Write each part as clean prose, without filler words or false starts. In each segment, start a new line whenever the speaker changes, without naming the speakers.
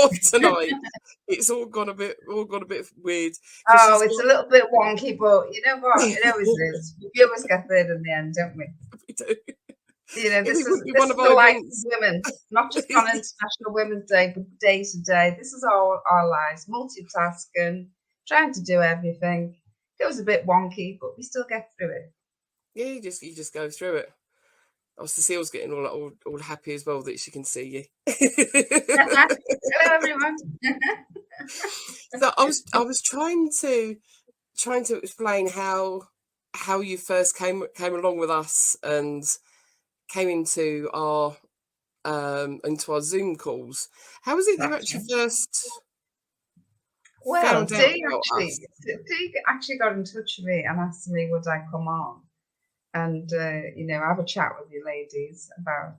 off tonight. It's all gone a bit weird.
Oh, it's a little bit wonky, but you know what? It always is. We always get there in the end, don't we?
We do.
You know, this is
one of
the
our
life of
events.
women, not just on International Women's Day, but day to day. This is our lives, multitasking, trying to do everything. It was a bit wonky, but we still get through it.
Yeah, you just go through it. Oh, Cecile's getting all happy as well that she can see you.
Hello, everyone.
So I was trying to explain how you first came along with us and came into our Zoom calls. How was it you actually first?
Well, Dee actually got in touch with me and asked me would I come on and you know, have a chat with you ladies about,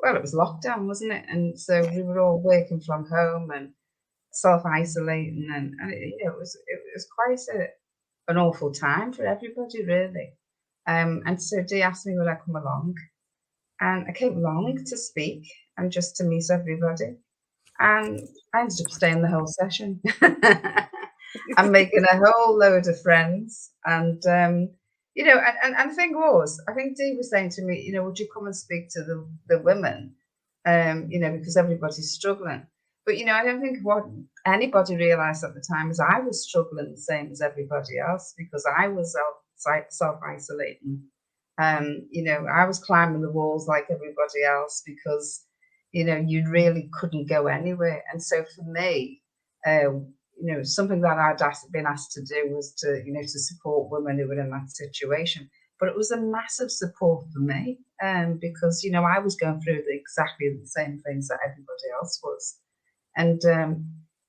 well, it was lockdown, wasn't it? And so we were all working from home and self-isolating, and you know, it was quite an awful time for everybody, really. And so Dee asked me would I come along, and I came along to speak and just to meet everybody. And I ended up staying the whole session and making a whole load of friends. And, you know, and the thing was, I think Dee was saying to me, you know, would you come and speak to the women, you know, because everybody's struggling. But, you know, I don't think what anybody realised at the time is I was struggling the same as everybody else because I was self-isolating. You know, I was climbing the walls like everybody else because, you know, you really couldn't go anywhere. And so for me, you know, something that I'd been asked to do was to, you know, to support women who were in that situation. But it was a massive support for me because, you know, I was going through exactly the same things that everybody else was. And,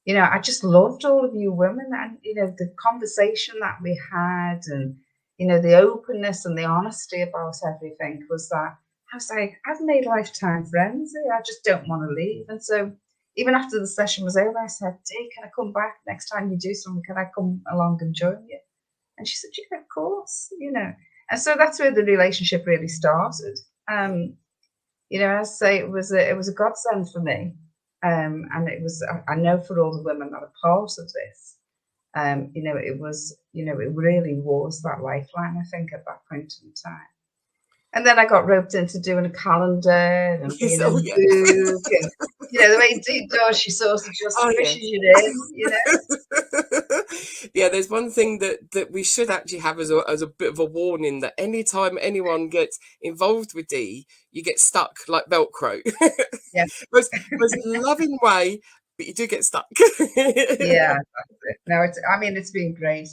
you know, I just loved all of you women and, you know, the conversation that we had and, you know, the openness and the honesty about everything was that I was like, I've made lifetime friends here. I just don't want to leave. And so even after the session was over, I said, Dee, can I come back next time you do something? Can I come along and join you? And she said, yeah, of course, you know. And so that's where the relationship really started. You know, as I say, it was a godsend for me. And it was, I know for all the women that are part of this, you know, it was, you know, it really was that lifeline, I think, at that point in time. And then I got roped into doing a calendar and being in the book. And, you know, the way Dee does, she sort of just fishes it in, you know.
Yeah, there's one thing that we should actually have as a bit of a warning that anytime anyone gets involved with Dee, you get stuck like Velcro.
Yeah.
Most loving way, but you do get stuck.
Yeah, that's it. No, I mean, it's been great.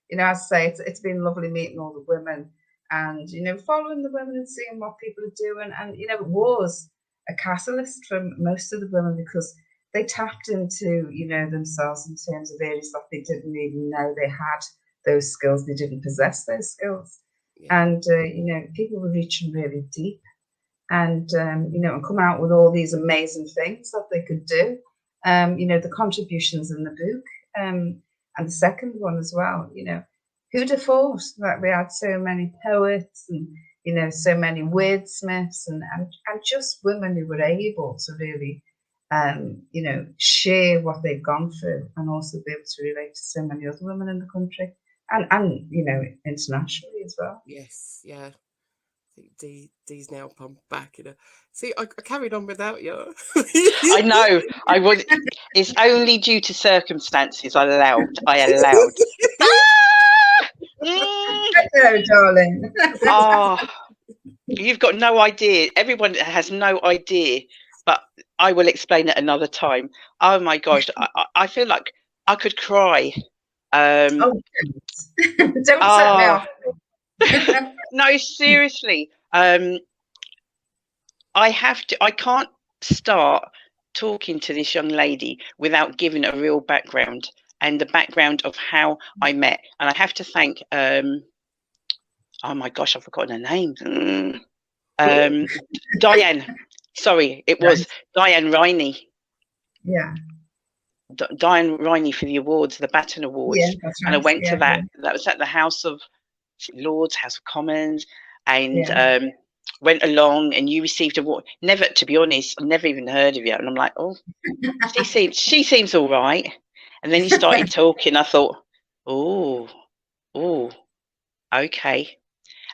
You know, as I say, it's been lovely meeting all the women. And, you know, following the women and seeing what people are doing. And, you know, it was a catalyst for most of the women because they tapped into, you know, themselves in terms of areas that they didn't even know they had those skills. They didn't possess those skills. Yeah. And, you know, people were reaching really deep and, you know, and come out with all these amazing things that they could do. You know, the contributions in the book and the second one as well, you know. Who'd have thought that we had so many poets and, you know, so many wordsmiths and just women who were able to really, you know, share what they've gone through and also be able to relate to so many other women in the country and you know, internationally as well.
Yes, yeah. Dee's now pumped back, you know. See, I carried on without you.
I know. I would. It's only due to circumstances. I allowed.
Hello, darling.
Oh, you've got no idea. Everyone has no idea, but I will explain it another time. Oh my gosh, I feel like I could cry.
Don't set me off.
No, seriously. I can't start talking to this young lady without giving a real background and the background of how I met. And I have to thank, oh my gosh, I've forgotten her name. Diane. Sorry, it was Diane Riney.
Yeah.
Diane Riney for the awards, the Baton Awards.
Yeah, that's right.
And I went to that. Yeah. That was at the House of Lords, House of Commons. And went along and you received a what? Never, to be honest, I've never even heard of you. And I'm like, oh, she seems all right. And then you started talking. I thought, oh, okay.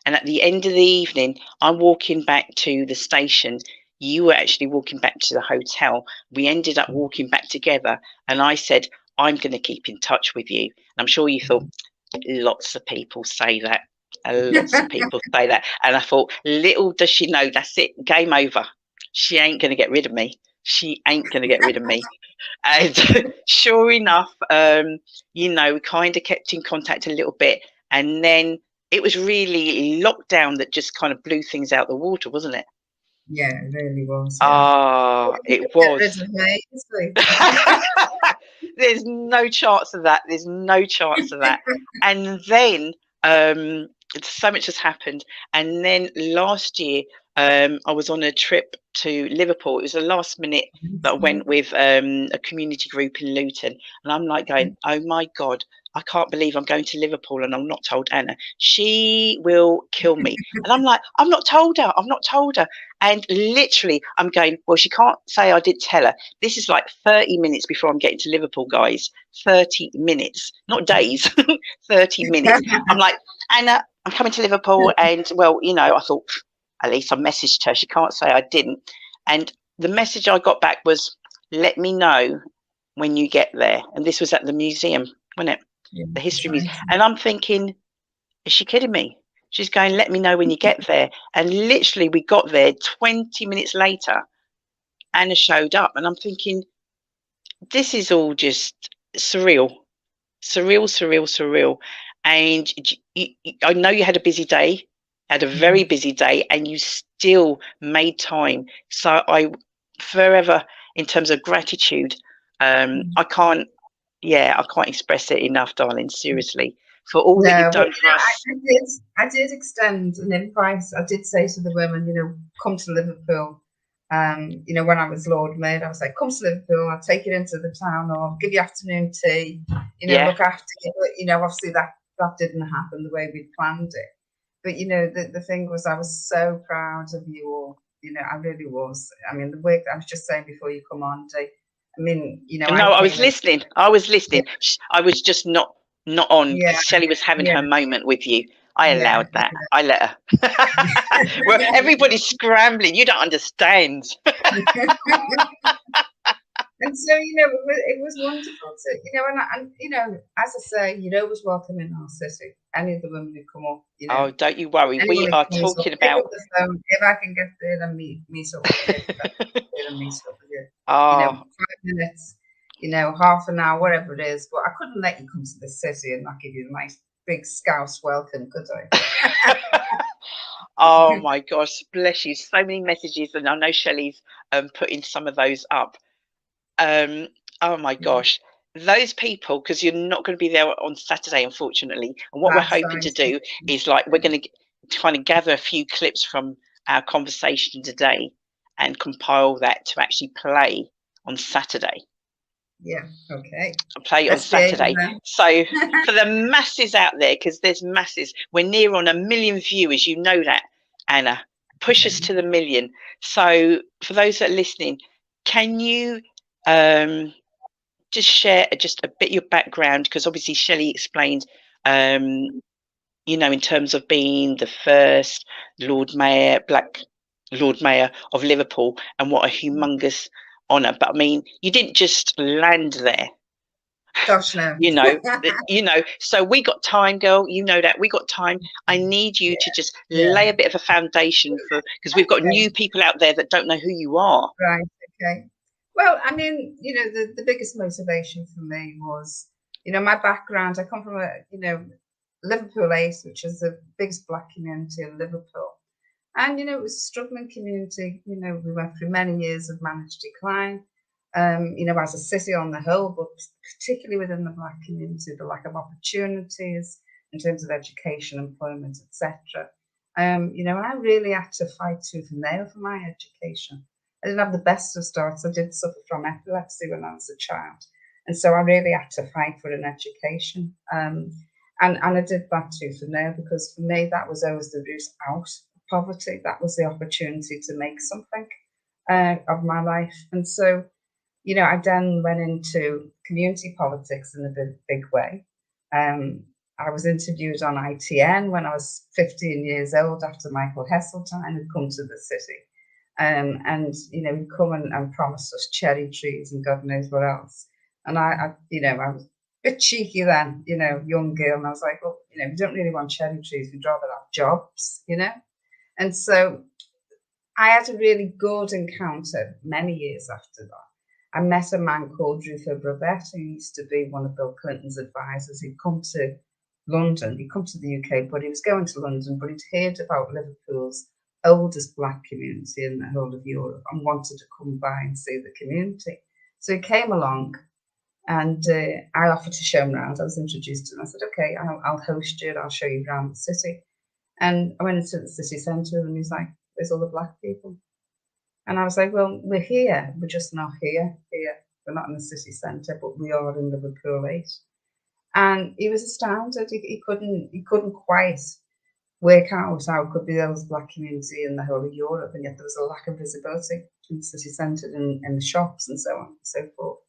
And at the end of the evening, I'm walking back to the station. You were actually walking back to the hotel. We ended up walking back together. And I said, I'm going to keep in touch with you. And I'm sure you thought, lots of people say that. Lots of people say that. And I thought, little does she know, that's it, game over. She ain't going to get rid of me. She ain't going to get rid of me. And sure enough, we kind of kept in contact a little bit. And then it was really lockdown that just kind of blew things out the water, wasn't it?
Yeah, it really was. Yeah.
It was. There's no chance of that. There's no chance of that. And then so much has happened. And then last year, I was on a trip to Liverpool. It was the last minute that I went with a community group in Luton. And I'm like going, oh my God, I can't believe I'm going to Liverpool and I'm not told Anna. She will kill me. And I'm like, I've not told her. And literally I'm going, well, she can't say I did tell her. This is like 30 minutes before I'm getting to Liverpool, guys. 30 minutes, not days, 30 minutes. I'm like, Anna, I'm coming to Liverpool. And well, I thought, at least I messaged her. She can't say I didn't. And the message I got back was, let me know when you get there. And this was at the museum, wasn't it? Yeah, the History Museum. And I'm thinking, is she kidding me? She's going, let me know when you get there. And literally we got there 20 minutes later. Anna showed up and I'm thinking, this is all just surreal. And I know you had a busy day, had a very busy day, and you still made time. So I forever, in terms of gratitude, I can't express it enough, darling, seriously, for all that you've done for us.
I did extend an invite. I did say to the women, come to Liverpool. When I was Lord Mayor, I was like, come to Liverpool, I'll take you into the town hall, give you afternoon tea, look after you. But, obviously that didn't happen the way we planned it. But, the thing was, I was so proud of you all. I really was. I mean, the work I was just saying before you come on, Dee, No,
I was listening. Yeah. I was just not on.
Yeah.
Shelley was having her moment with you. I allowed that. Yeah. I let her. Well, everybody's scrambling. You don't understand.
And so, it was wonderful to, and as I say, you're always welcome in our city. Any of the women who come up,
Oh, don't you worry. We are talking about.
If I can get there and meet up with you.
Oh.
5 minutes, half an hour, whatever it is. But I couldn't let you come to the city and not give you a nice big Scouse welcome, could I?
Oh my gosh, bless you. So many messages, and I know Shelley's putting some of those up. Oh my gosh, those people, because you're not going to be there on Saturday, unfortunately. And what we're hoping to do is we're going to kind of gather a few clips from our conversation today and compile that to actually play on Saturday.
Yeah, okay.
Play on Saturday. So for the masses out there, because there's masses, we're near on 1 million viewers. You know that, Anna. Push us to the 1 million. So for those that are listening, can you just share just a bit of your background? Because obviously Shelley explained, in terms of being the first Black Lord Mayor of Liverpool, and what a humongous honour. But I mean, you didn't just land there.
Gosh, no.
So we got time, girl. You know that we got time. I need you to just lay a bit of a foundation because we've got new people out there that don't know who you are.
Right. Okay. Well, I mean, the biggest motivation for me was, my background. I come from Liverpool Ace, which is the biggest Black community in Liverpool. And, it was a struggling community. We went through many years of managed decline, as a city on the whole, but particularly within the Black community, the lack of opportunities in terms of education, employment, etc. And I really had to fight tooth and nail for my education. I didn't have the best of starts. I did suffer from epilepsy when I was a child. And so I really had to fight for an education. And I did that tooth and nail, because for me, that was always the route out of poverty. That was the opportunity to make something of my life. And so, you know, I then went into community politics in a big way. I was interviewed on ITN when I was 15 years old after Michael Heseltine had come to the city. And, you know, he'd come and promised us cherry trees and God knows what else. And I you know, I was a bit cheeky then, you know, young girl. And I was like, well, you know, we don't really want cherry trees. We'd rather have jobs, you know. And so I had a really good encounter many years after that. I met a man called Ruther Bravett, who used to be one of Bill Clinton's advisors. He'd come to London, he'd come to the UK, but he was going to London, but he'd heard about Liverpool's oldest black community in the whole of Europe and wanted to come by and see the community. So he came along and I offered to show him around. I was introduced to him. I said, okay, I'll host you, I'll show you around the city. And I went into the city centre and he's like, where's all the black people? And I was like, well, we're here. We're just not here. We're not in the city centre, but we are in Liverpool 8. And he was astounded. He couldn't quite work out how it could be the oldest black community in the whole of Europe, and yet there was a lack of visibility in the city centre and in the shops and so on and so forth.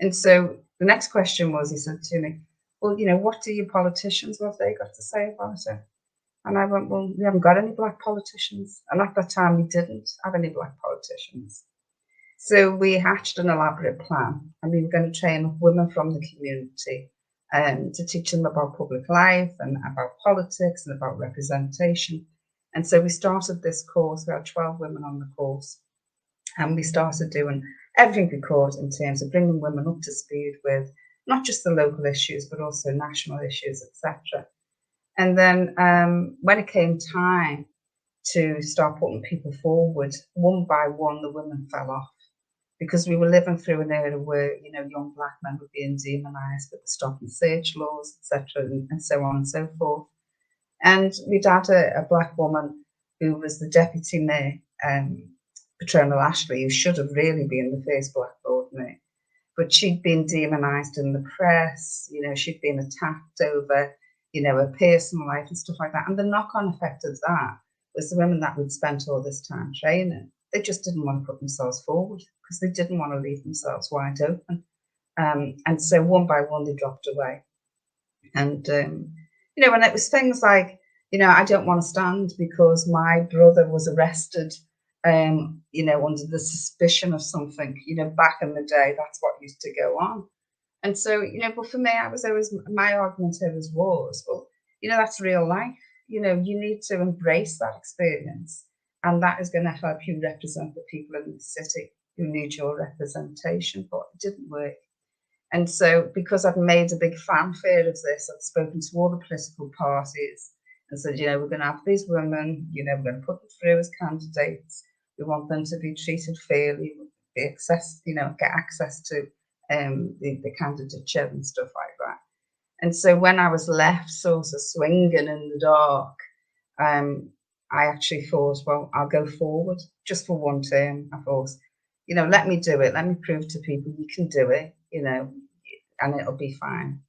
And so the next question was, he said to me, well, you know, what do your politicians, what have they got to say about it? And I went, well, we haven't got any black politicians. And at that time, we didn't have any black politicians. So we hatched an elaborate plan, and we were going to train up women from the community to teach them about public life and about politics and about representation. And so we started this course. We had 12 women on the course, and we started doing everything we could in terms of bringing women up to speed with not just the local issues, but also national issues, etc. And then when it came time to start putting people forward, one by one, the women fell off, because we were living through an era where, you know, young black men were being demonised with the stop and search laws, etc., and so on and so forth. And we'd had a black woman who was the deputy mayor, Patrona Lashley, who should have really been the first black Lord Mayor. But she'd been demonised in the press, you know, she'd been attacked over, you know, her personal life and stuff like that. And the knock-on effect of that was the women that we'd spent all this time training, they just didn't want to put themselves forward because they didn't want to leave themselves wide open. And so one by one, they dropped away. And, you know, and it was things like, you know, I don't want to stand because my brother was arrested, you know, under the suspicion of something, you know, back in the day, that's what used to go on. And so, you know, but for me, my argument always was, well, you know, that's real life. You know, you need to embrace that experience, and that is going to help you represent the people in the city who need your representation. But it didn't work. And so, because I've made a big fanfare of this, I've spoken to all the political parties and said, you know, we're going to have these women, you know, we're going to put them through as candidates. We want them to be treated fairly, get access to the candidature and stuff like that. And so when I was left sort of swinging in the dark, I actually thought, well, I'll go forward just for one term. I thought, you know, let me do it. Let me prove to people you can do it, you know, and it'll be fine.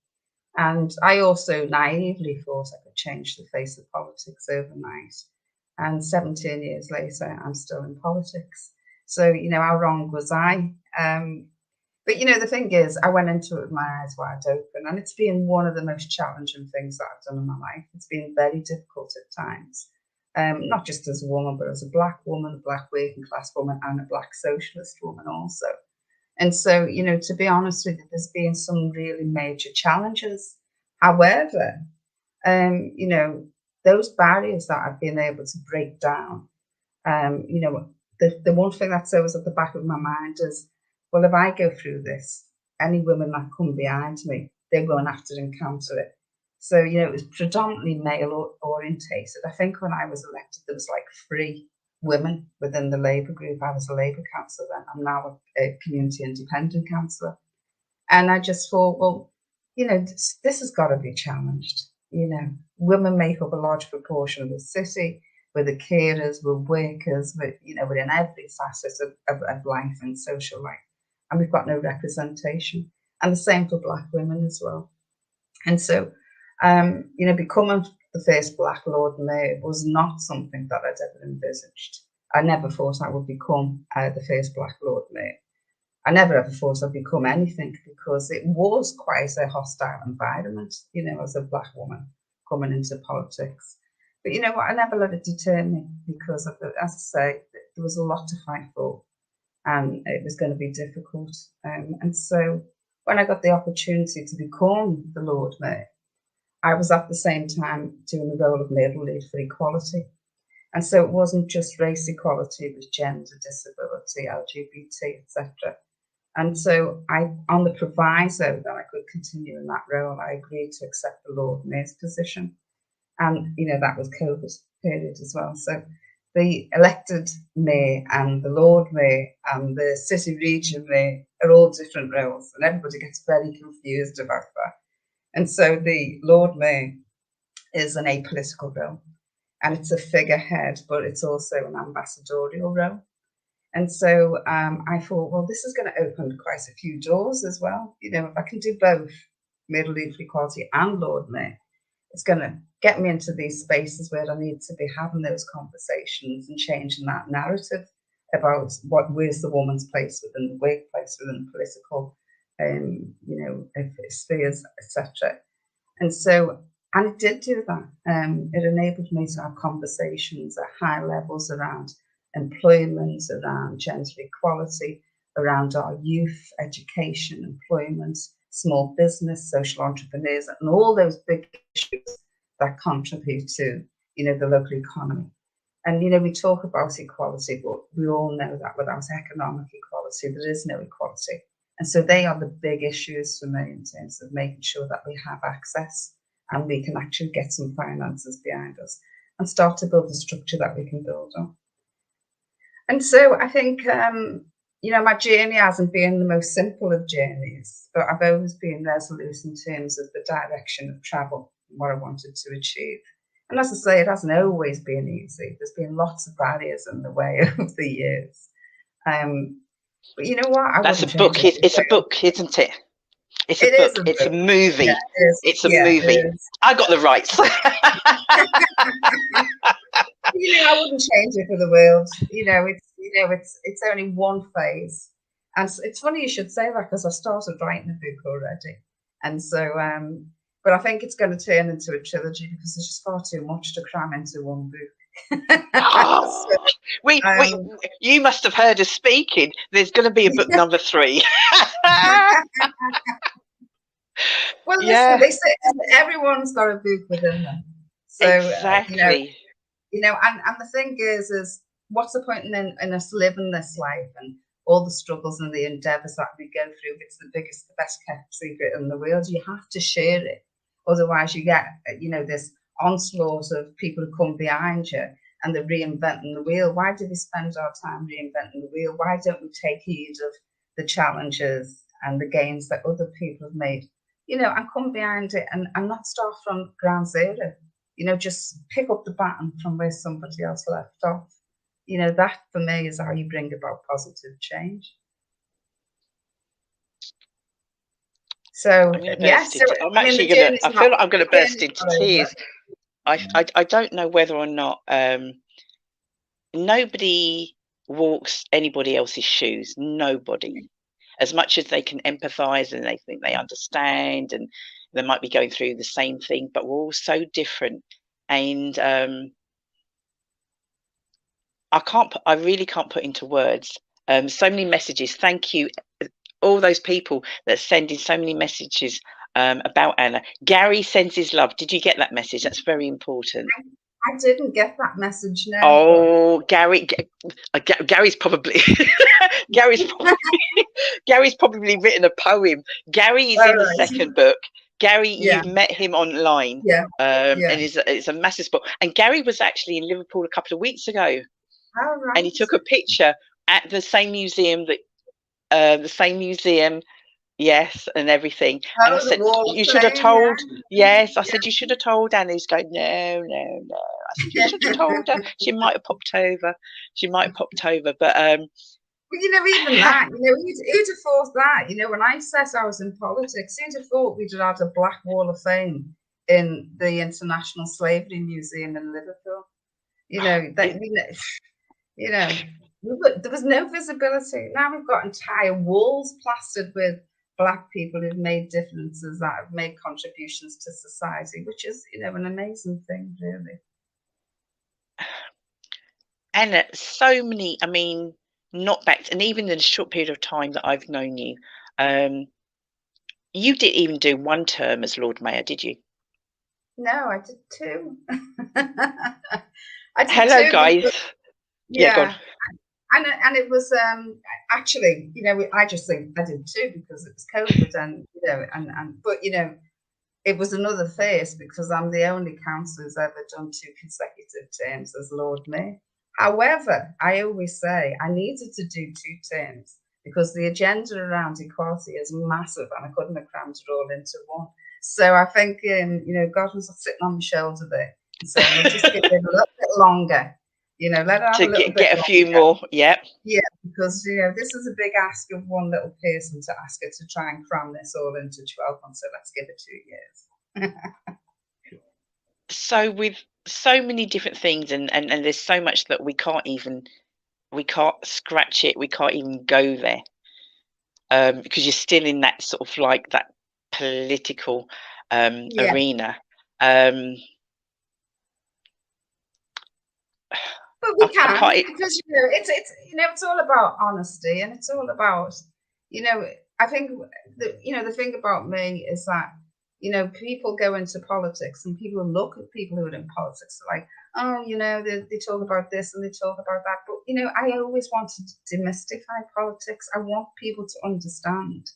And I also naively thought I could change the face of politics overnight. And 17 years later, I'm still in politics. So, you know, how wrong was I? But, you know, the thing is, I went into it with my eyes wide open, and it's been one of the most challenging things that I've done in my life. It's been very difficult at times, not just as a woman, but as a black woman, a black working class woman, and a black socialist woman also. And so, you know, to be honest with you, there's been some really major challenges. However, you know, those barriers that I've been able to break down, you know, the one thing that's always at the back of my mind is, well, if I go through this, any women that come behind me, they're going to have to encounter it. So, you know, it was predominantly male orientated. I think when I was elected, there was like 3 women within the Labour group. I was a Labour councillor then. I'm now a community independent councillor. And I just thought, well, you know, this has got to be challenged. You know, women make up a large proportion of the city. We're the carers, we're workers, we're in every facet of life and social life. And we've got no representation. And the same for black women as well. And so, you know, becoming the first Black Lord Mayor was not something that I'd ever envisaged. I never thought I would become the first Black Lord Mayor. I never ever thought I'd become anything, because it was quite a hostile environment, you know, as a Black woman coming into politics. But you know what, I never let it deter me, because, as I say, there was a lot to fight for, and it was going to be difficult. And so when I got the opportunity to become the Lord Mayor, I was at the same time doing the role of Middle Lead for Equality. And so it wasn't just race equality, it was gender, disability, LGBT, etc. And so on the proviso that I could continue in that role, I agreed to accept the Lord Mayor's position. And, you know, that was COVID period as well. So the elected mayor and the Lord Mayor and the city region mayor are all different roles, and everybody gets very confused about that. And so the Lord Mayor is an apolitical role, and it's a figurehead, but it's also an ambassadorial role. And so I thought, well, this is going to open quite a few doors as well. You know, if I can do both Middle Lead for Equality and Lord Mayor, it's going to get me into these spaces where I need to be having those conversations and changing that narrative about where's the woman's place within the workplace, within the political, you know, spheres, etc. And so, and it did do that. It enabled me to have conversations at high levels around employment, around gender equality, around our youth, education, employment, small business, social entrepreneurs, and all those big issues that contribute to, you know, the local economy. And, you know, we talk about equality, but we all know that without economic equality, there is no equality. And so they are the big issues for me in terms of making sure that we have access and we can actually get some finances behind us and start to build the structure that we can build on. And so I think, you know, my journey hasn't been the most simple of journeys, but I've always been resolute in terms of the direction of travel, what I wanted to achieve. And as I say, it hasn't always been easy. There's been lots of barriers in the way over the years. But you know what?
That's a book. It's a book, isn't it? It's a book. It's a movie.
Yeah,
it's a movie. I got the rights.
You know, I wouldn't change it for the world. It's only one phase, and it's funny you should say that, because I started writing a book already, and so but I think it's going to turn into a trilogy, because there's just far too much to cram into one book.
You must have heard us speaking. There's going to be a book number 3.
Well, listen, they say everyone's got a book within them. So,
exactly.
You know, and the thing is what's the point in us living this life and all the struggles and the endeavours that we go through? If it's the biggest, the best kept secret in the world, you have to share it. Otherwise, you get, you know, this onslaught of people who come behind you and they're reinventing the wheel. Why do we spend our time reinventing the wheel? Why don't we take heed of the challenges and the gains that other people have made? You know, and come behind it and not start from ground zero. You know, just pick up the baton from where somebody else left off. You know, that for me is how you bring about positive change. So, I feel like
I'm going to burst into tears. I don't know whether or not nobody walks anybody else's shoes. Nobody. As much as they can empathise and they think they understand and they might be going through the same thing, but we're all so different. And I really can't put into words. So many messages. Thank you, all those people that send in so many messages about Anna. Gary sends his love. Did you get that message? That's very important.
I didn't get that message. No.
Oh, Gary's probably Gary's probably written a poem. Gary is in the second book. Gary, you've met him online, and it's a massive spot. And Gary was actually in Liverpool a couple of weeks ago, and he took a picture at the same museum yes, and everything. And I said, you should have told. Yes, I said you should have told Anna. He's going, no. I said you should have told her. She might have popped over. But
well, you know, even that, you know, who'd have thought that? You know, when I said I was in politics, who'd have thought we'd have had a Black Wall of Fame in the International Slavery Museum in Liverpool. You know, you know, there was no visibility. Now we've got entire walls plastered with Black people who've made differences, that have made contributions to society, which is, you know, an amazing thing, really.
And so many, I mean, and even in a short period of time that I've known you, you didn't even do one term as Lord Mayor, did you?
No, I did 2. I did
Hello,
2
guys.
Because,
Yeah,
and it was actually, you know, I just think I did 2 because it was COVID, and you know, but you know, it was another phase because I'm the only councillor who's ever done 2 consecutive terms as Lord Mayor. However, I always say I needed to do 2 terms because the agenda around equality is massive, and I couldn't have crammed it all into one. So I think, you know, God was sitting on my shoulder there and saying, "We'll just give it a little bit longer. You know, let her have a little bit
get a few
longer."
more. Yeah.
Yeah, because, you know, this is a big ask of one little person to ask her to try and cram this all into 12 months. So let's give it 2 years.
So with so many different things, and there's so much that we can't scratch it. We can't even go there because you're still in that sort of like that political arena.
But we can, because, you know, it's you know, it's all about honesty, and it's all about, you know, I think the thing about me is that, you know, people go into politics and people look at people who are in politics like, oh, you know, they talk about this and they talk about that. But, you know, I always wanted to demystify politics. I want people to understand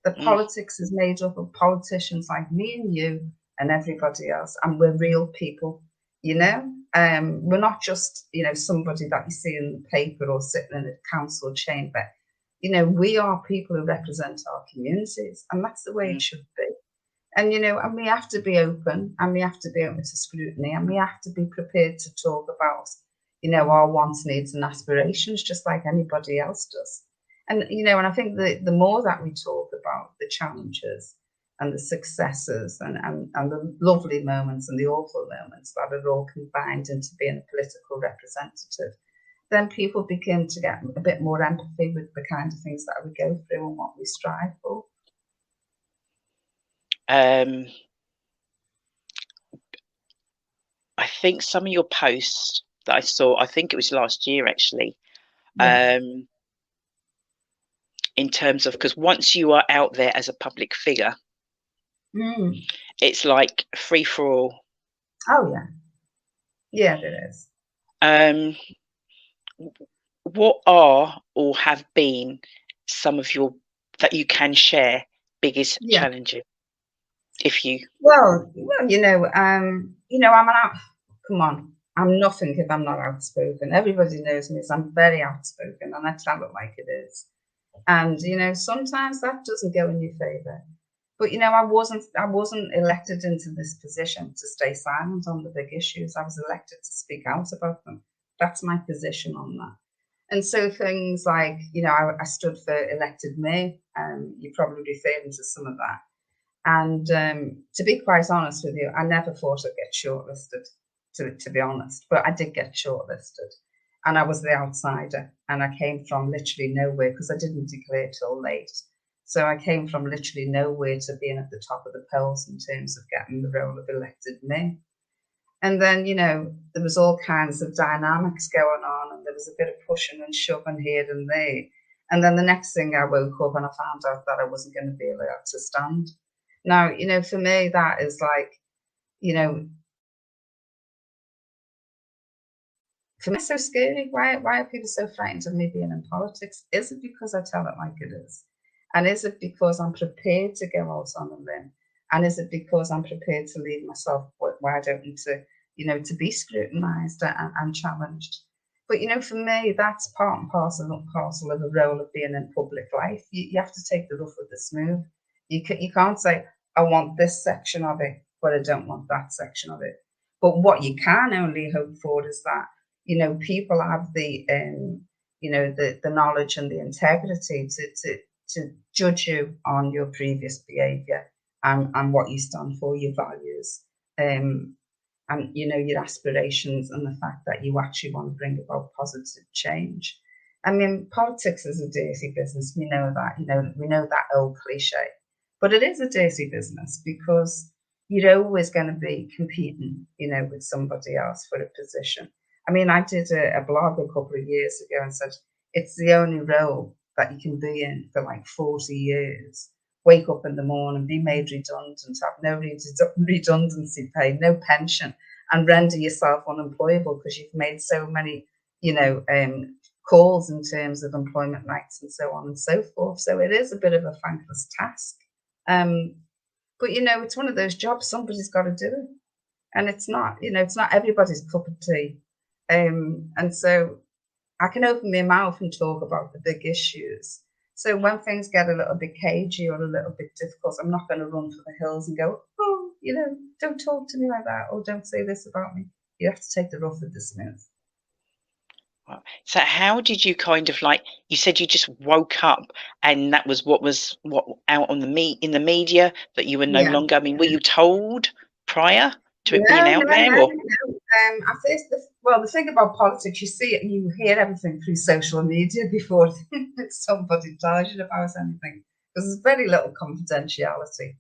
that politics is made up of politicians like me and you and everybody else, and we're real people, you know. We're not just, you know, somebody that you see in the paper or sitting in a council chamber. You know, we are people who represent our communities, and that's the way it should be. And, you know, and we have to be open, and we have to be open to scrutiny, and we have to be prepared to talk about, you know, our wants, needs and aspirations, just like anybody else does. And, you know, and I think the more that we talk about the challenges and the successes and the lovely moments and the awful moments that are all combined into being a political representative, then people begin to get a bit more empathy with the kind of things that we go through and what we strive for.
I think some of your posts that I saw, I think it was last year actually, in terms of, because once you are out there as a public figure, it's like free for all.
Oh yeah, yeah, it is.
What are or have been some of your, that you can share, biggest challenges? If you
well, you know, I'm come on, I'm nothing if I'm not outspoken. Everybody knows me, so I'm very outspoken, and I tell it like it is. And, you know, sometimes that doesn't go in your favor. But, you know, I wasn't elected into this position to stay silent on the big issues. I was elected to speak out about them. That's my position on that. And so things like, you know, I stood for elected mayor, you're probably referring to some of that. And to be quite honest with you, I never thought I'd get shortlisted, to be honest, but I did get shortlisted. And I was the outsider, and I came from literally nowhere because I didn't declare till late. So I came from literally nowhere to being at the top of the polls in terms of getting the role of elected mayor. And then, you know, there was all kinds of dynamics going on, and there was a bit of pushing and shoving here and there. And then the next thing I woke up and I found out that I wasn't going to be allowed to stand. Now, you know, for me, that is like, you know, for me, it's so scary. Why are people so frightened of me being in politics? Is it because I tell it like it is? And is it because I'm prepared to go out on a limb? And is it because I'm prepared to leave myself wide open to, you know, to be scrutinised and challenged? But, you know, for me, that's part and parcel of the role of being in public life. You have to take the rough with the smooth. You can't say, I want this section of it, but I don't want that section of it. But what you can only hope for is that, you know, people have the, you know, the knowledge and the integrity to judge you on your previous behaviour and what you stand for, your values. and your aspirations and the fact that you actually want to bring about positive change. I mean, politics is a dirty business. We know that. We know that old cliche, but it is a dirty business because you're always going to be competing, with somebody else for a position. I mean, I did a blog a couple of years ago and said it's the only role that you can be in for like 40 years. Wake up in the morning, be made redundant, have no redundancy pay, no pension, and render yourself unemployable because you've made so many, calls in terms of employment rights and so on and so forth. So it is a bit of a thankless task. But it's one of those jobs, somebody's got to do it. And it's not everybody's cup of tea. And so I can open my mouth and talk about the big issues. So when things get a little bit cagey or a little bit difficult, I'm not going to run for the hills and go, oh, don't talk to me like that, or don't say this about me. You have to take the rough with the smooth.
So how did you kind of you said you just woke up and that was what out on in the media that you were no longer, I mean, were you told prior to it being out there?
No. The thing about politics, you see it and you hear everything through social media before somebody tells you about anything, because there's very little confidentiality,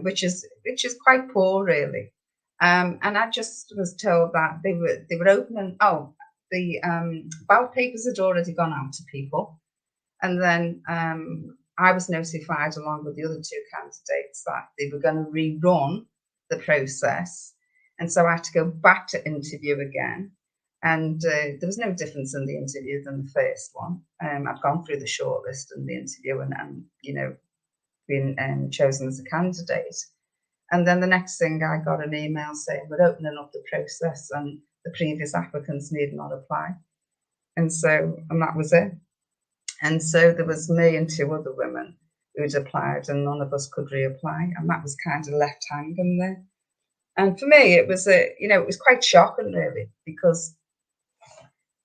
which is quite poor, really. And I just was told that they were opening. The ballot papers had already gone out to people, and then I was notified along with the other two candidates that they were going to rerun the process, and so I had to go back to interview again, and there was no difference in the interview than the first one. I'd gone through the shortlist and the interview and been chosen as a candidate, and then the next thing I got an email saying we're opening up the process and the previous applicants need not apply. And that was it. And so there was me and two other women who'd applied, and none of us could reapply. And that was kind of left hanging there. And for me, it was it was quite shocking, really, because,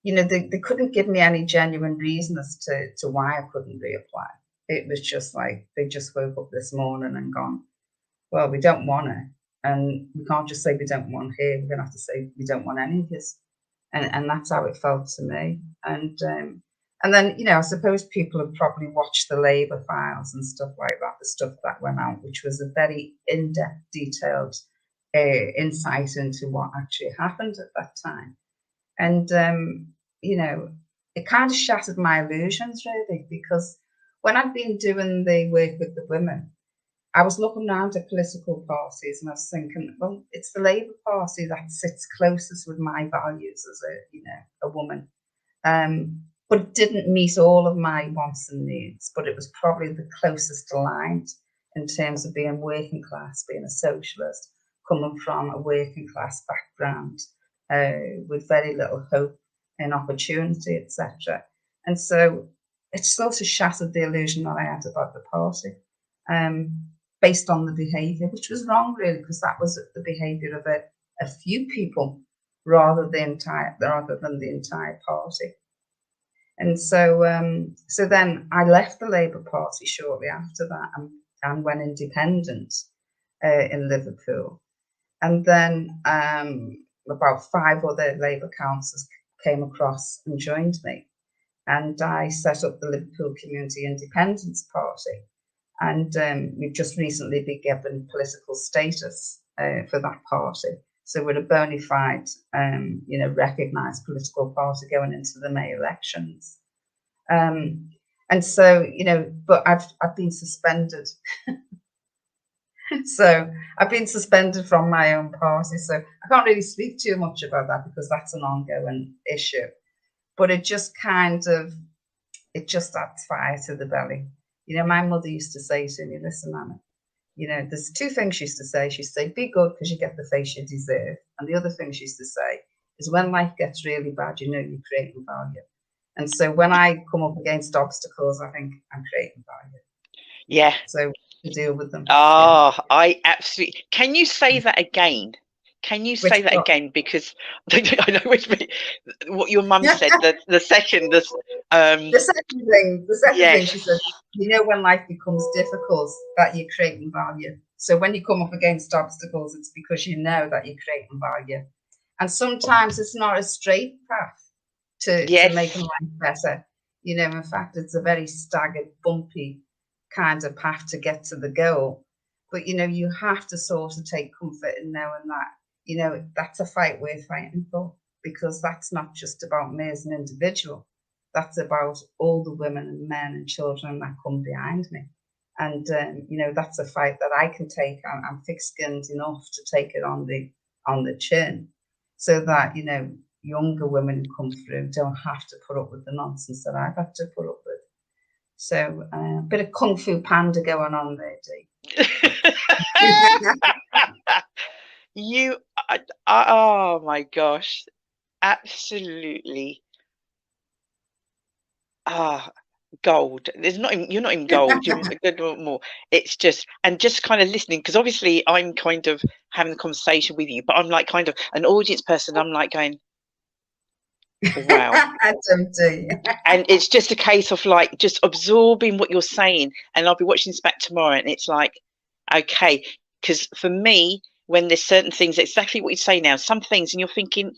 they couldn't give me any genuine reason as to why I couldn't reapply. It was just like, they just woke up this morning and gone, well, we don't want it. And we can't just say we don't want here. We're going to have to say we don't want any of this, and that's how it felt to me. And then I suppose people have probably watched the Labour files and stuff like that, the stuff that went out, which was a very in-depth, detailed insight into what actually happened at that time. And it kind of shattered my illusions, really, because when I'd been doing the work with the women, I was looking around at political parties and I was thinking, well, it's the Labour Party that sits closest with my values as a woman. But it didn't meet all of my wants and needs, but it was probably the closest aligned in terms of being working class, being a socialist, coming from a working class background, with very little hope and opportunity, etc. And so it sort of shattered the illusion that I had about the party. Based on the behaviour, which was wrong, really, because that was the behaviour of a few people rather than the entire party. And so then I left the Labour Party shortly after that and went independent in Liverpool. And then about 5 other Labour councillors came across and joined me, and I set up the Liverpool Community Independence Party. And we've just recently been given political status for that party. So we're a bona fide, recognised political party going into the May elections. And so, but I've been suspended. So I've been suspended from my own party. So I can't really speak too much about that because that's an ongoing issue. But it just adds fire to the belly. My mother used to say to me, listen, Anna, there's 2 things she used to say. She used to say, be good because you get the face you deserve. And the other thing she used to say is when life gets really bad, you're creating value. And so when I come up against obstacles, I think I'm creating value.
Yeah.
So to deal with them.
Oh, yeah. I absolutely. Can you say that again? Can you say that again? Because I know what your mum said. The second
thing she said, you know, when life becomes difficult, that you're creating value. So when you come up against obstacles, it's because you know that you're creating value. And sometimes it's not a straight path to making life better. You know, in fact, it's a very staggered, bumpy kind of path to get to the goal. But, you know, you have to sort of take comfort in knowing that, you know, that's a fight worth fighting for, because that's not just about me as an individual. That's about all the women and men and children that come behind me. And, you know, that's a fight that I can take. I'm thick-skinned enough to take it on the chin, so that, you know, younger women who come through don't have to put up with the nonsense that I've had to put up with. So a bit of Kung Fu Panda going on there, Dee.
Oh my gosh, absolutely. Gold. You're not in gold. You're a good more. It's just kind of listening, because obviously I'm kind of having a conversation with you, but I'm like kind of an audience person. I'm like going, wow. And it's just a case of like just absorbing what you're saying, and I'll be watching this back tomorrow, and it's like, okay, because for me, when there's certain things, exactly what you say now, some things, and you're thinking,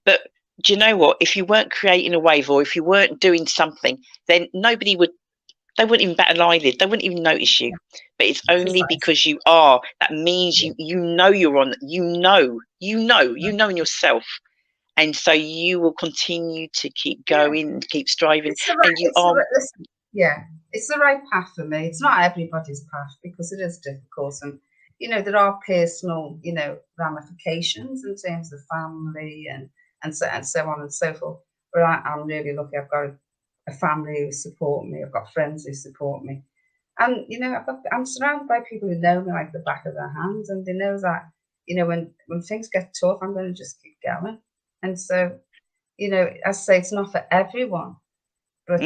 but do you know what? If you weren't creating a wave, or if you weren't doing something, then they wouldn't even bat an eyelid. They wouldn't even notice you. But it's only because you are. That means you know you're on. You know in yourself, and so you will continue to keep going, keep striving, and you are.
It's the right path for me. It's not everybody's path, because it is difficult, and you know, there are personal, you know, ramifications in terms of family and so on and so forth. But I'm really lucky. I've got a family who support me. I've got friends who support me, and you know, I'm surrounded by people who know me like the back of their hands, and they know that, you know, when things get tough, I'm going to just keep going. And so, you know, as I say, it's not for everyone, but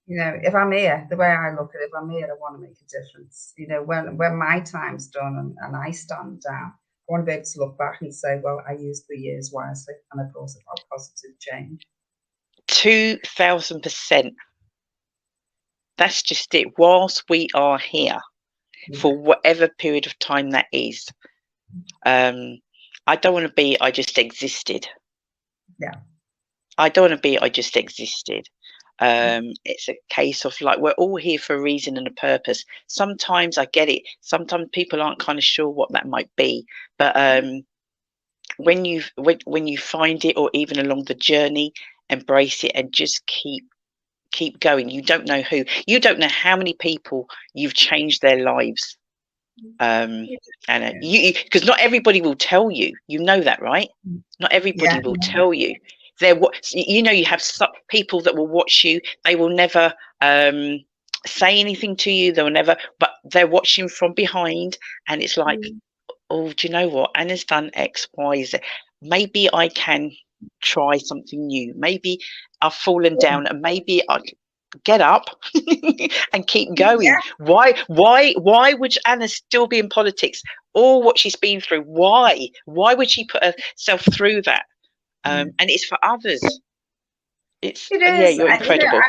you know, if I'm here, the way I look at it, if I'm here, I want to make a difference. You know, when my time's done and I stand down, I want to be able to look back and say, well, I used the years wisely, and I brought about positive change.
2000%. That's just it. Whilst we are here, for whatever period of time that is, I don't want to be, I just existed. I don't want to be, I just existed. It's a case of like, we're all here for a reason and a purpose. Sometimes I get it. Sometimes people aren't kind of sure what that might be. But when you find it, or even along the journey, embrace it and just keep going. You don't know how many people you've changed their lives. And because not everybody will tell you. You know that, right? Not everybody will tell you. You know, you have people that will watch you. They will never say anything to you. They'll never, but they're watching from behind, and it's like, oh, do you know what? Anna's done X, Y, Z. Maybe I can try something new. Maybe I've fallen down, and maybe I get up and keep going. Why would Anna still be in politics? All what she's been through. Why would she put herself through that? And it's for others. It is. Yeah, you're incredible.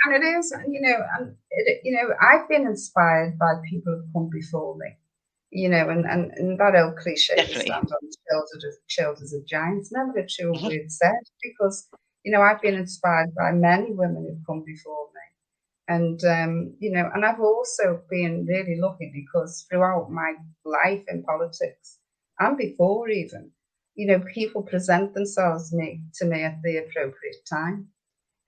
And it is, you know, I've been inspired by people who've come before me, you know, and that old cliche, stand on the shoulders of giants, never a true word said, because, you know, I've been inspired by many women who've come before me. And, you know, and I've also been really lucky, because throughout my life in politics, and before even, you know, people present themselves to me at the appropriate time.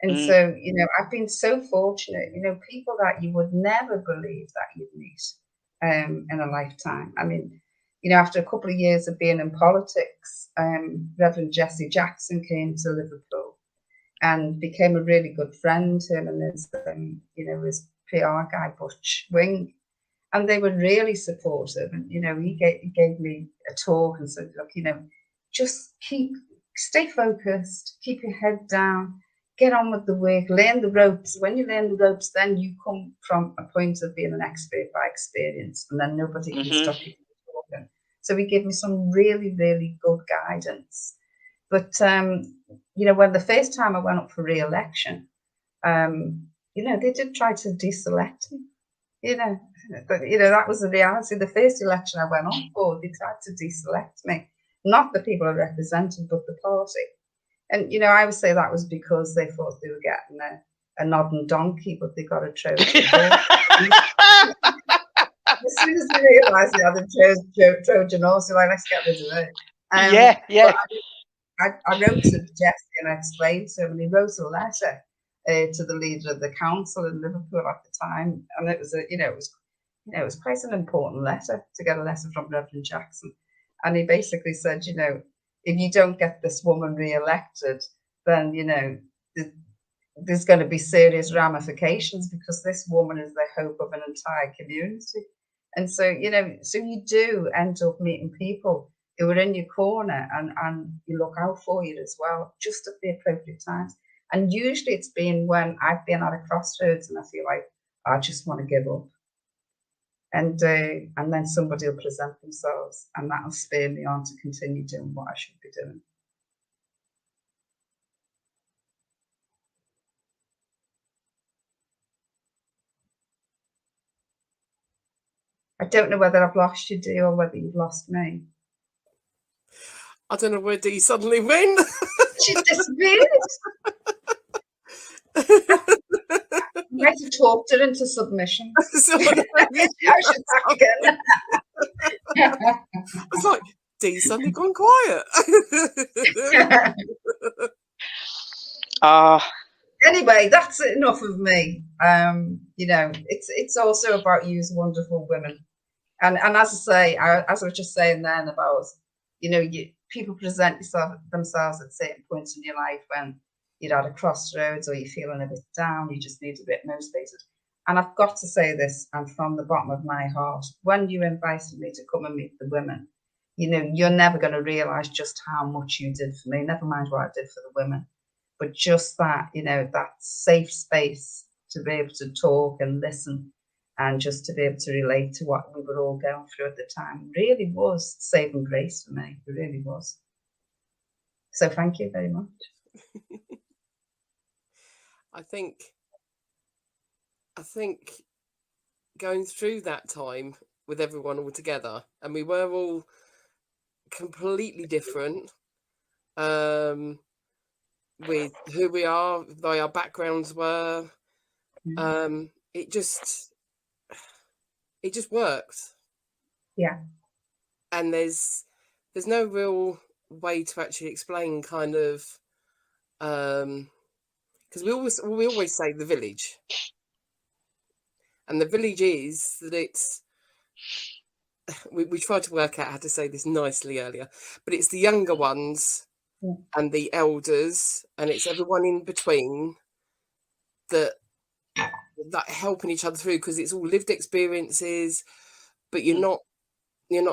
And so, you know, I've been so fortunate, you know, people that you would never believe that you'd meet in a lifetime. I mean, you know, after a couple of years of being in politics, Reverend Jesse Jackson came to Liverpool and became a really good friend, him and his, you know, his PR guy, Butch Wing. And they were really supportive. And, you know, he gave me a talk and said, look, you know, just stay focused, keep your head down, get on with the work, learn the ropes. When you learn the ropes, then you come from a point of being an expert by experience, and then nobody can stop you from talking. So he gave me some really, really good guidance. But, you know, when the first time I went up for re-election, you know, they did try to deselect me. You know, that was the reality. The first election I went up for, they tried to deselect me. Not the people I represented, but the party. And, you know, I would say that was because they thought they were getting a nodding donkey, but they got a Trojan horse. As soon as they realised they had a Trojan horse, they're like, let's get rid of it.
Yeah.
I wrote to Jesse and I explained to him, and he wrote a letter to the leader of the council in Liverpool at the time, and it was it was quite an important letter to get a letter from Reverend Jackson, and he basically said, you know, if you don't get this woman re-elected, then you know there's going to be serious ramifications, because this woman is the hope of an entire community. And so, you know, so you do end up meeting people who are in your corner and you look out for you as well, just at the appropriate times. And usually it's been when I've been at a crossroads and I feel like I just want to give up. And then somebody will present themselves, and that'll spur me on to continue doing what I should be doing. I don't know whether I've lost you, Dee, or whether you've lost me.
I don't know where Dee suddenly went.
She's disappeared. I might have talked her into submission. I should back again.
It's like, Dee's suddenly gone quiet.
Anyway, that's enough of me. You know, it's also about you as wonderful women. And as I say, as I was just saying then about, you know, people present themselves at certain points in your life when you're at a crossroads or you're feeling a bit down, you just need a bit motivated. And I've got to say this, and from the bottom of my heart, when you invited me to come and meet the women, you know, you're never going to realise just how much you did for me, never mind what I did for the women. But just that, you know, that safe space to be able to talk and listen and just to be able to relate to what we were all going through at the time really was saving grace for me. It really was. So thank you very much.
I think going through that time with everyone all together, and we were all completely different with who we are, though our backgrounds were. It just worked.
Yeah.
And there's no real way to actually explain kind of because we always say the village, and the village is that it's we tried to work out how to say this nicely earlier, but it's the younger ones and the elders, and it's everyone in between that helping each other through, because it's all lived experiences, but you're not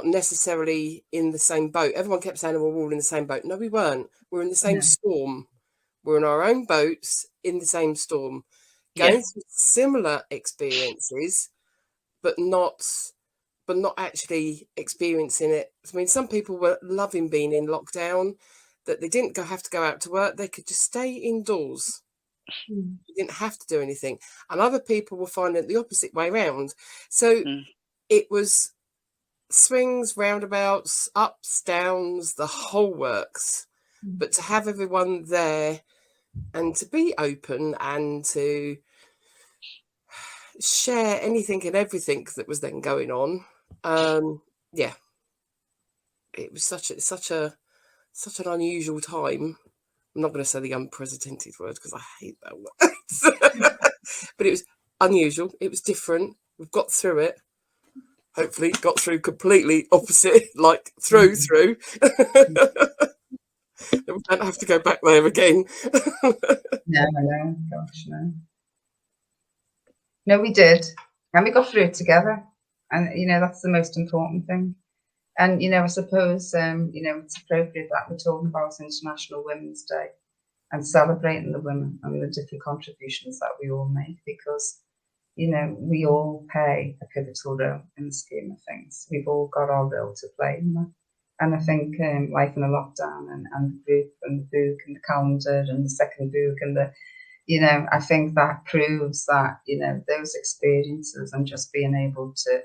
necessarily in the same boat. Everyone kept saying, we're all in the same boat. No, we weren't. We're in the same storm. We're in our own boats in the same storm, going through similar experiences, but not actually experiencing it. I mean, some people were loving being in lockdown, that they didn't have to go out to work. They could just stay indoors. You didn't have to do anything. And other people were finding it the opposite way around. So it was swings, roundabouts, ups, downs, the whole works. But to have everyone there and to be open and to share anything and everything that was then going on, it was such an unusual time. I'm not going to say the unprecedented word because I hate that word. But it was unusual. It was different. We've got through it. Hopefully got through completely opposite, like through. We don't have to go back there again.
No, gosh, no. No, we did. And we got through it together. And, you know, that's the most important thing. And, you know, I suppose, you know, it's appropriate that we're talking about International Women's Day and celebrating the women and the different contributions that we all make, because, you know, we all play a pivotal role in the scheme of things. We've all got our role to play in that. And I think Life in a Lockdown and the group and the book and the calendar and the second book and the, you know, I think that proves that, you know, those experiences and just being able to,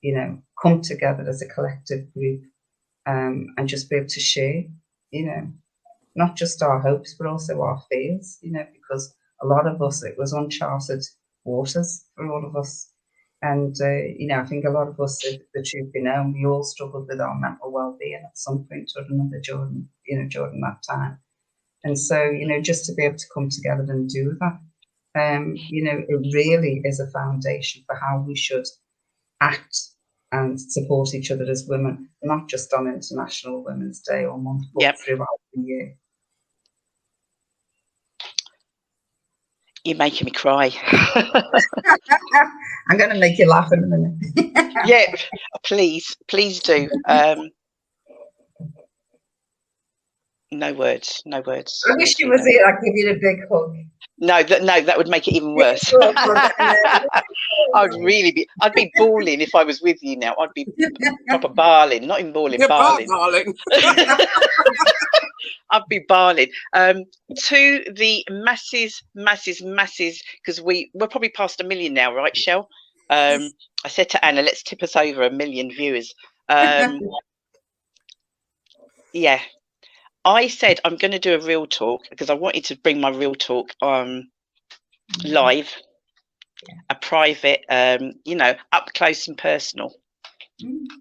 you know, come together as a collective group and just be able to share, you know, not just our hopes, but also our fears, you know, because a lot of us, it was uncharted waters for all of us. And, you know, I think a lot of us, the truth be known, we all struggled with our mental well-being at some point or another during that time. And so, you know, just to be able to come together and do that, you know, it really is a foundation for how we should act and support each other as women, not just on International Women's Day or month, but throughout the year.
You're making me cry.
I'm going to make you laugh in a minute.
Yeah, please do. No words.
I wish you was here. I'd give you a big hug.
No, that would make it even worse. I'd be bawling if I was with you now. I'd be proper bawling, not even bawling, bawling. I'd be bawling. To the masses, because we're probably past 1 million now, right, Shell? I said to Anna, let's tip us over 1 million viewers. Yeah. I said I'm going to do a real talk because I wanted to bring my real talk live, a private, you know, up close and personal,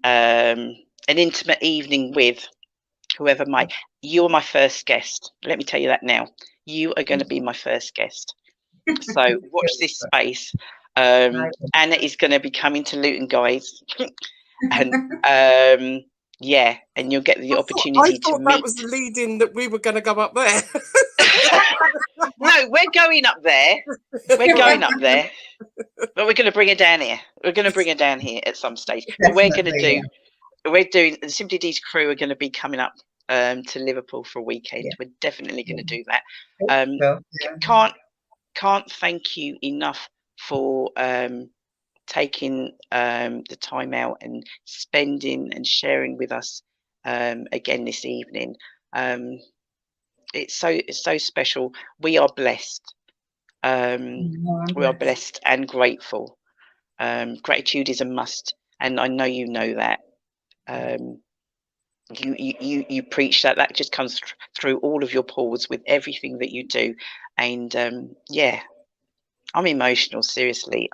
an intimate evening with whoever might. You're my first guest. Let me tell you that now. You are going to be my first guest. So watch this space. Anna is going to be coming to Luton, guys, and yeah, and you'll get the opportunity to meet.
That was the lead-in that we were going to go up there.
No, we're going up there. We're going up there. But we're going to bring her down here. We're going to bring her down here at some stage. But we're doing the Simply D's crew are going to be coming up to Liverpool for a weekend. Yeah. We're definitely going to do that. Can't thank you enough for taking the time out and spending and sharing with us again this evening. It's so special. We are blessed. We are blessed and grateful. Gratitude is a must, and I know you know that. You preach that just comes through all of your pores with everything that you do, and yeah, I'm emotional, seriously.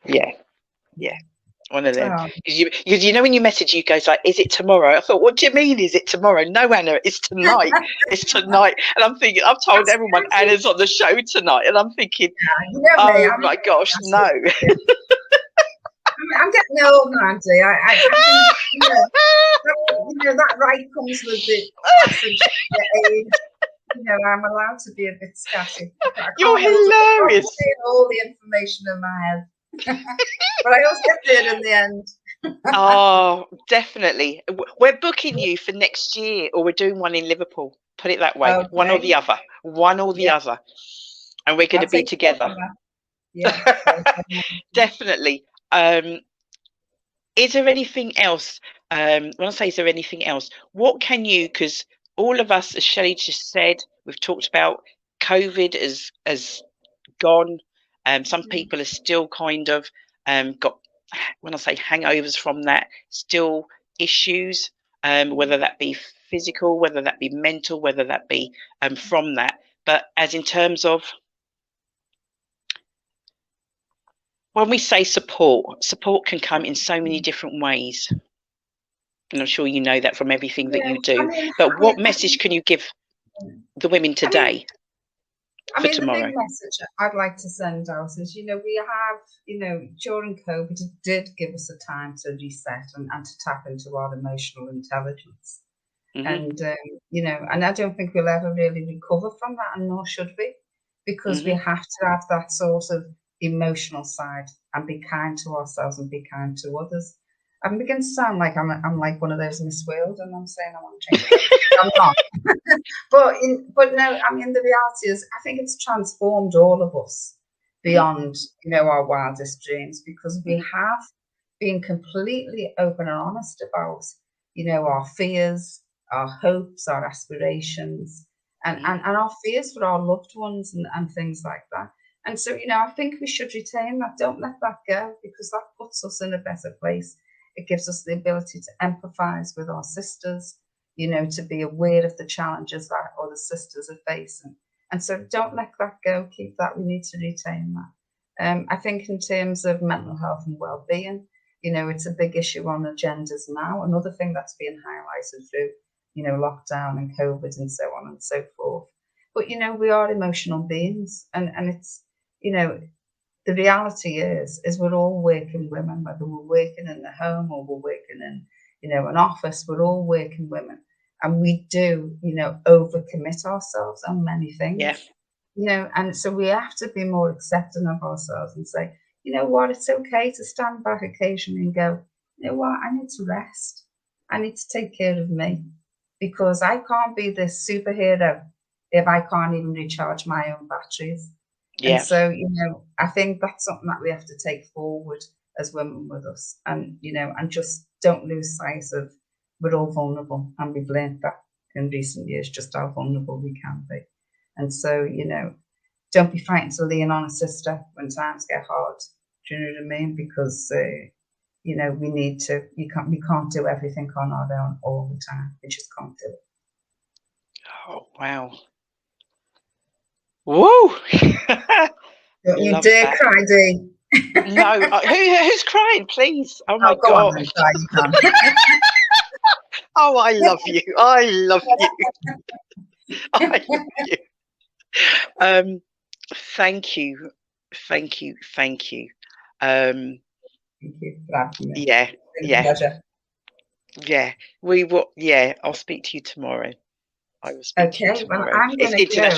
Yeah, one of them. Because you know when you message, you guys like, is it tomorrow? I thought, what do you mean, is it tomorrow? No, Anna, it's tonight. It's tonight. And I'm thinking, I've told everyone Anna's on the show tonight, and I'm thinking, oh my gosh, no.
I'm getting old now, Auntie. You know, that right comes with the passage of age. You know, I'm allowed to be a bit scatty.
You're hilarious.
All the information in my head. But I always get there in the end.
Oh, definitely. We're booking you for next year, or we're doing one in Liverpool. Put it that way. Okay. One or the other. And we're going to be together. Yeah. Definitely. Is there anything else? When I say is there anything else, what can you, because all of us, as Shelley just said, we've talked about COVID has gone. Some people are still kind of got, when I say hangovers from that, still issues, whether that be physical, whether that be mental, whether that be from that. But as in terms of, when we say support can come in so many different ways. And I'm sure you know that from everything that you do. But what message can you give the women today?
The big message I'd like to send out is, you know, we have, you know, during COVID, it did give us a time to reset and to tap into our emotional intelligence. Mm-hmm. And, you know, and I don't think we'll ever really recover from that, and nor should we, because we have to have that sort of emotional side and be kind to ourselves and be kind to others. I'm beginning to sound like I'm like one of those Miss World, and I'm saying I want to change. I'm not. but no, I mean, the reality is, I think it's transformed all of us. beyond, you know, our wildest dreams, because we have been completely open and honest about, you know, our fears, our hopes, our aspirations, and our fears for our loved ones and things like that. And so, you know, I think we should retain that. Don't let that go, because that puts us in a better place. It gives us the ability to empathise with our sisters, you know, to be aware of the challenges that other sisters are facing. And so don't let that go. Keep that. We need to retain that. I think in terms of mental health and well-being, you know, it's a big issue on agendas now. Another thing that's being highlighted through, you know, lockdown and COVID and so on and so forth. But, you know, we are emotional beings, and it's, you know, the reality is we're all working women, whether we're working in the home or we're working in, you know, an office, we're all working women. And we do, you know, overcommit ourselves on many things.
Yeah.
You know, and so we have to be more accepting of ourselves and say, you know what, it's okay to stand back occasionally and go, you know what, I need to rest. I need to take care of me, because I can't be this superhero if I can't even recharge my own batteries.
Yeah.
And so, you know, I think that's something that we have to take forward as women with us, and, you know, and just don't lose sight of, we're all vulnerable, and we've learned that in recent years, just how vulnerable we can be. And so, you know, don't be frightened to lean on a sister when times get hard. Do you know what I mean? Because, you know, we need to, we can't do everything on our own all the time. We just can't do it.
Oh, wow. Whoa.
Don't you dare cry, Dee.
No, who's crying, please? Oh my
go
God.
on then, cry, you can.
Oh, I love you. I love you. I love you. Thank you. Thank you. Thank you.
Thank you for having me.
Yeah. Yeah.
Pleasure.
Yeah. We will. Yeah. I'll speak to you tomorrow. I will speak to you tomorrow.
Well, I'm going to go.